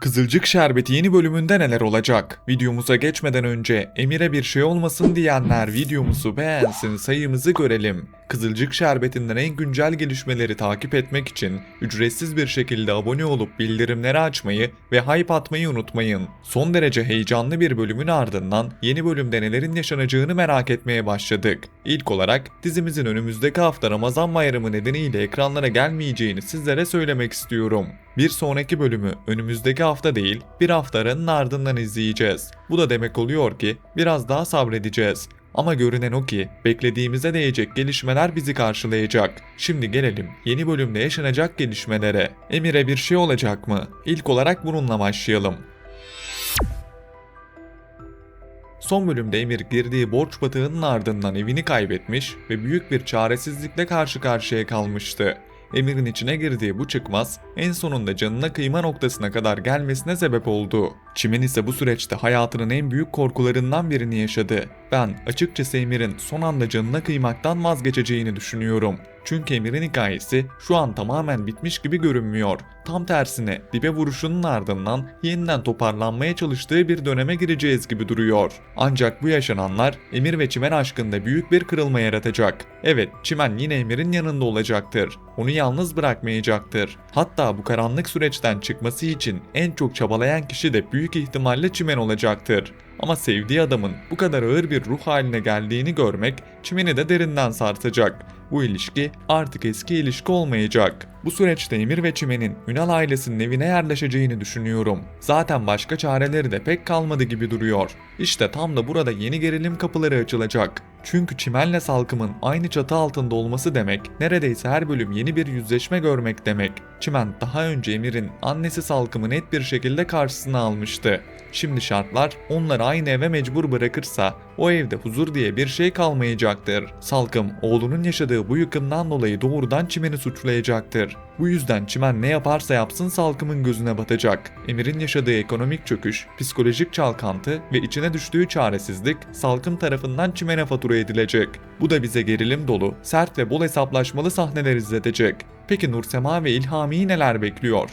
Kızılcık Şerbeti yeni bölümünde neler olacak? Videomuza geçmeden önce Emir'e bir şey olmasın diyenler videomuzu beğensin, sayımızı görelim. Kızılcık Şerbeti'nden en güncel gelişmeleri takip etmek için ücretsiz bir şekilde abone olup bildirimleri açmayı ve hype atmayı unutmayın. Son derece heyecanlı bir bölümün ardından yeni bölümde nelerin yaşanacağını merak etmeye başladık. İlk olarak dizimizin önümüzdeki hafta Ramazan bayramı nedeniyle ekranlara gelmeyeceğini sizlere söylemek istiyorum. Bir sonraki bölümü önümüzdeki hafta değil, bir hafta aranın ardından izleyeceğiz. Bu da demek oluyor ki biraz daha sabredeceğiz. Ama görünen o ki beklediğimize değecek gelişmeler bizi karşılayacak. Şimdi gelelim yeni bölümde yaşanacak gelişmelere. Emir'e bir şey olacak mı? İlk olarak bununla başlayalım. Son bölümde Emir girdiği borç batığının ardından evini kaybetmiş ve büyük bir çaresizlikle karşı karşıya kalmıştı. Emir'in içine girdiği bu çıkmaz en sonunda canına kıyma noktasına kadar gelmesine sebep oldu. Çimen ise bu süreçte hayatının en büyük korkularından birini yaşadı. Ben açıkçası Emir'in son anda canına kıymaktan vazgeçeceğini düşünüyorum. Çünkü Emir'in hikayesi şu an tamamen bitmiş gibi görünmüyor. Tam tersine dibe vuruşunun ardından yeniden toparlanmaya çalıştığı bir döneme gireceğiz gibi duruyor. Ancak bu yaşananlar Emir ve Çimen aşkında büyük bir kırılma yaratacak. Evet, Çimen yine Emir'in yanında olacaktır. Onu yalnız bırakmayacaktır. Hatta bu karanlık süreçten çıkması için en çok çabalayan kişi de büyük ihtimalle Çimen olacaktır. Ama sevdiği adamın bu kadar ağır bir ruh haline geldiğini görmek Çimen'i de derinden sarsacak. Bu ilişki artık eski ilişki olmayacak. Bu süreçte Emir ve Çimen'in Ünal ailesinin evine yerleşeceğini düşünüyorum. Zaten başka çareleri de pek kalmadı gibi duruyor. İşte tam da burada yeni gerilim kapıları açılacak. Çünkü Çimen'le Salkım'ın aynı çatı altında olması demek, neredeyse her bölüm yeni bir yüzleşme görmek demek. Çimen daha önce Emir'in annesi Salkım'ı net bir şekilde karşısına almıştı. Şimdi şartlar onları aynı eve mecbur bırakırsa o evde huzur diye bir şey kalmayacaktır. Salkım oğlunun yaşadığı bu yıkımdan dolayı doğrudan Çimen'i suçlayacaktır. Bu yüzden Çimen ne yaparsa yapsın Salkım'ın gözüne batacak. Emir'in yaşadığı ekonomik çöküş, psikolojik çalkantı ve içine düştüğü çaresizlik Salkım tarafından Çimen'e fatura edilecek. Bu da bize gerilim dolu, sert ve bol hesaplaşmalı sahneler izletecek. Peki Nursema ve İlhami'yi neler bekliyor?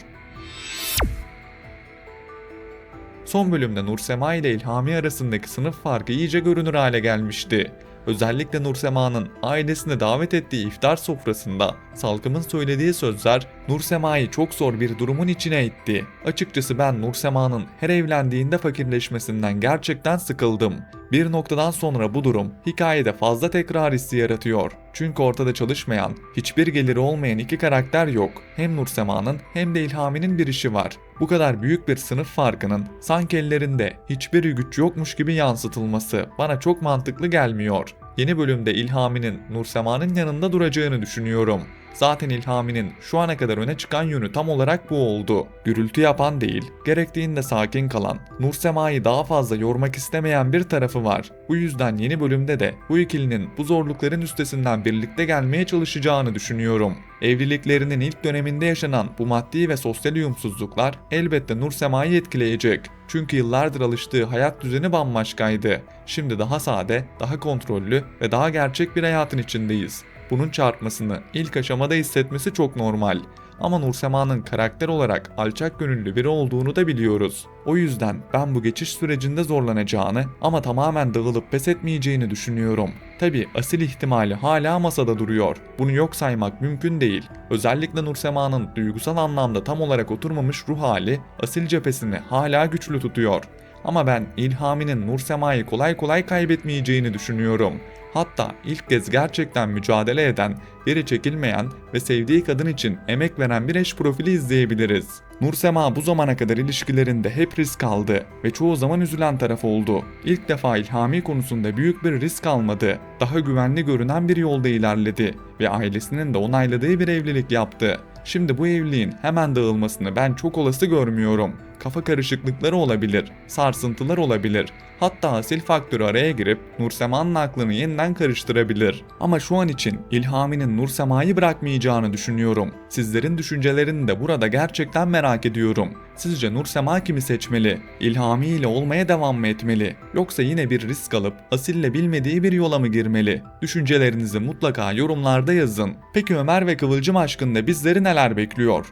Son bölümde Nursema ile İlhami arasındaki sınıf farkı iyice görünür hale gelmişti. Özellikle Nursema'nın ailesine davet ettiği iftar sofrasında Salkım'ın söylediği sözler Nursema'yı çok zor bir durumun içine itti. Açıkçası ben Nursema'nın her evlendiğinde fakirleşmesinden gerçekten sıkıldım. Bir noktadan sonra bu durum hikayede fazla tekrar hissi yaratıyor. Çünkü ortada çalışmayan, hiçbir geliri olmayan iki karakter yok. Hem Nursema'nın hem de İlhami'nin bir işi var. Bu kadar büyük bir sınıf farkının sanki ellerinde hiçbir güç yokmuş gibi yansıtılması bana çok mantıklı gelmiyor. Yeni bölümde İlhami'nin Nursema'nın yanında duracağını düşünüyorum. Zaten İlhami'nin şu ana kadar öne çıkan yönü tam olarak bu oldu. Gürültü yapan değil, gerektiğinde sakin kalan, Nursema'yı daha fazla yormak istemeyen bir tarafı var. Bu yüzden yeni bölümde de bu ikilinin bu zorlukların üstesinden birlikte gelmeye çalışacağını düşünüyorum. Evliliklerinin ilk döneminde yaşanan bu maddi ve sosyal uyumsuzluklar elbette Nursema'yı etkileyecek. Çünkü yıllardır alıştığı hayat düzeni bambaşkaydı. Şimdi daha sade, daha kontrollü ve daha gerçek bir hayatın içindeyiz. Bunun çarpmasını ilk aşamada hissetmesi çok normal. Ama Nursema'nın karakter olarak alçak gönüllü biri olduğunu da biliyoruz. O yüzden ben bu geçiş sürecinde zorlanacağını ama tamamen dağılıp pes etmeyeceğini düşünüyorum. Tabi asil ihtimali hala masada duruyor. Bunu yok saymak mümkün değil. Özellikle Nursema'nın duygusal anlamda tam olarak oturmamış ruh hali asil cephesini hala güçlü tutuyor. Ama ben İlhami'nin Nursema'yı kolay kolay kaybetmeyeceğini düşünüyorum. Hatta ilk kez gerçekten mücadele eden, geri çekilmeyen ve sevdiği kadın için emek veren bir eş profili izleyebiliriz. Nursema bu zamana kadar ilişkilerinde hep risk aldı ve çoğu zaman üzülen taraf oldu. İlk defa İlhami konusunda büyük bir risk almadı. Daha güvenli görünen bir yolda ilerledi ve ailesinin de onayladığı bir evlilik yaptı. Şimdi bu evliliğin hemen dağılmasını ben çok olası görmüyorum. Kafa karışıklıkları olabilir, sarsıntılar olabilir. Hatta asil faktörü araya girip Nursema'nın aklını yeniden karıştırabilir. Ama şu an için İlhami'nin Nursema'yı bırakmayacağını düşünüyorum. Sizlerin düşüncelerini de burada gerçekten merak ediyorum. Sizce Nursema kimi seçmeli? İlhami ile olmaya devam mı etmeli? Yoksa yine bir risk alıp Asil'le bilmediği bir yola mı girmeli? Düşüncelerinizi mutlaka yorumlarda yazın. Peki Ömer ve Kıvılcım aşkında bizleri neler bekliyor?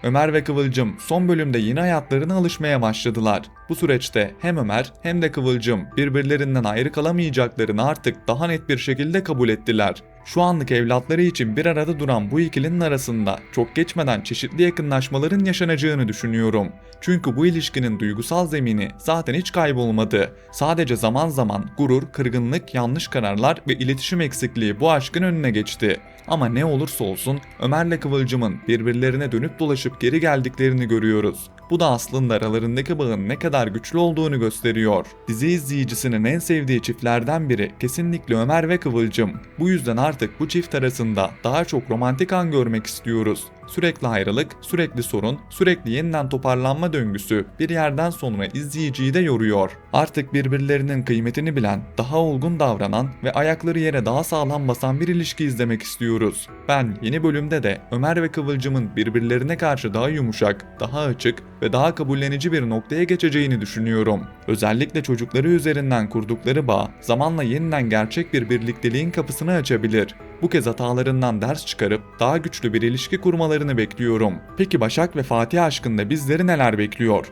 Ömer ve Kıvılcım son bölümde yeni hayatlarına alışmaya başladılar. Bu süreçte hem Ömer hem de Kıvılcım birbirlerinden ayrı kalamayacaklarını artık daha net bir şekilde kabul ettiler. Şu anlık evlatları için bir arada duran bu ikilinin arasında çok geçmeden çeşitli yakınlaşmaların yaşanacağını düşünüyorum. Çünkü bu ilişkinin duygusal zemini zaten hiç kaybolmadı. Sadece zaman zaman gurur, kırgınlık, yanlış kararlar ve iletişim eksikliği bu aşkın önüne geçti. Ama ne olursa olsun Ömer'le Kıvılcım'ın birbirlerine dönüp dolaşıp geri geldiklerini görüyoruz. Bu da aslında aralarındaki bağın ne kadar güçlü olduğunu gösteriyor. Dizi izleyicisinin en sevdiği çiftlerden biri kesinlikle Ömer ve Kıvılcım. Bu yüzden artık bu çift arasında daha çok romantik an görmek istiyoruz. Sürekli ayrılık, sürekli sorun, sürekli yeniden toparlanma döngüsü bir yerden sonra izleyiciyi de yoruyor. Artık birbirlerinin kıymetini bilen, daha olgun davranan ve ayakları yere daha sağlam basan bir ilişki izlemek istiyoruz. Ben yeni bölümde de Ömer ve Kıvılcım'ın birbirlerine karşı daha yumuşak, daha açık ve daha kabullenici bir noktaya geçeceğini düşünüyorum. Özellikle çocukları üzerinden kurdukları bağ zamanla yeniden gerçek bir birlikteliğin kapısını açabilir. Bu kez hatalarından ders çıkarıp daha güçlü bir ilişki kurmalarını bekliyorum. Peki Başak ve Fatih aşkında bizleri neler bekliyor?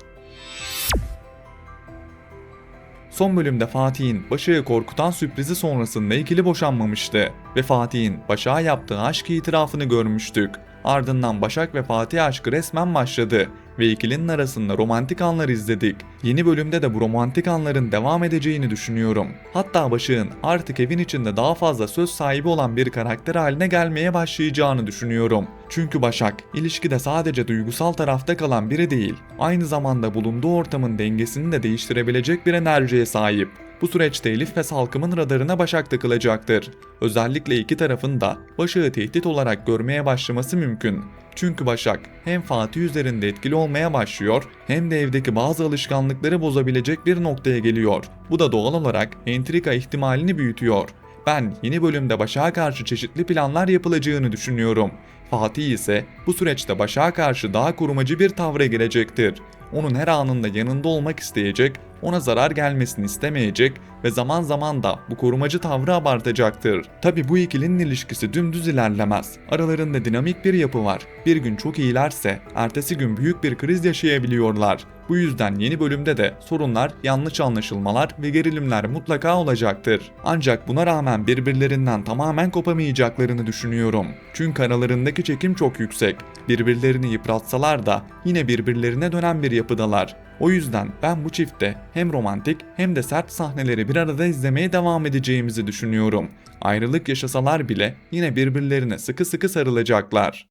Son bölümde Fatih'in Başak'ı korkutan sürprizi sonrasında ikili boşanmamıştı ve Fatih'in Başak'a yaptığı aşk itirafını görmüştük. Ardından Başak ve Fatih aşkı resmen başladı ve ikilinin arasında romantik anlar izledik. Yeni bölümde de bu romantik anların devam edeceğini düşünüyorum. Hatta Başak'ın artık evin içinde daha fazla söz sahibi olan bir karakter haline gelmeye başlayacağını düşünüyorum. Çünkü Başak, ilişkide sadece duygusal tarafta kalan biri değil, aynı zamanda bulunduğu ortamın dengesini de değiştirebilecek bir enerjiye sahip. Bu süreçte Elif ve Salkım'ın radarına Başak takılacaktır. Özellikle iki tarafın da Başak'ı tehdit olarak görmeye başlaması mümkün. Çünkü Başak hem Fatih üzerinde etkili olmaya başlıyor hem de evdeki bazı alışkanlıkları bozabilecek bir noktaya geliyor. Bu da doğal olarak entrika ihtimalini büyütüyor. Ben yeni bölümde Başak'a karşı çeşitli planlar yapılacağını düşünüyorum. Fatih ise bu süreçte Başak'a karşı daha korumacı bir tavra girecektir. Onun her anında yanında olmak isteyecek, ona zarar gelmesini istemeyecek ve zaman zaman da bu korumacı tavrı abartacaktır. Tabi bu ikilinin ilişkisi dümdüz ilerlemez. Aralarında dinamik bir yapı var. Bir gün çok iyilerse ertesi gün büyük bir kriz yaşayabiliyorlar. Bu yüzden yeni bölümde de sorunlar, yanlış anlaşılmalar ve gerilimler mutlaka olacaktır. Ancak buna rağmen birbirlerinden tamamen kopamayacaklarını düşünüyorum. Çünkü aralarındaki çekim çok yüksek. Birbirlerini yıpratsalar da yine birbirlerine dönen bir yapıdalar. O yüzden ben bu çiftte hem romantik hem de sert sahneleri bir arada izlemeye devam edeceğimizi düşünüyorum. Ayrılık yaşasalar bile yine birbirlerine sıkı sıkı sarılacaklar.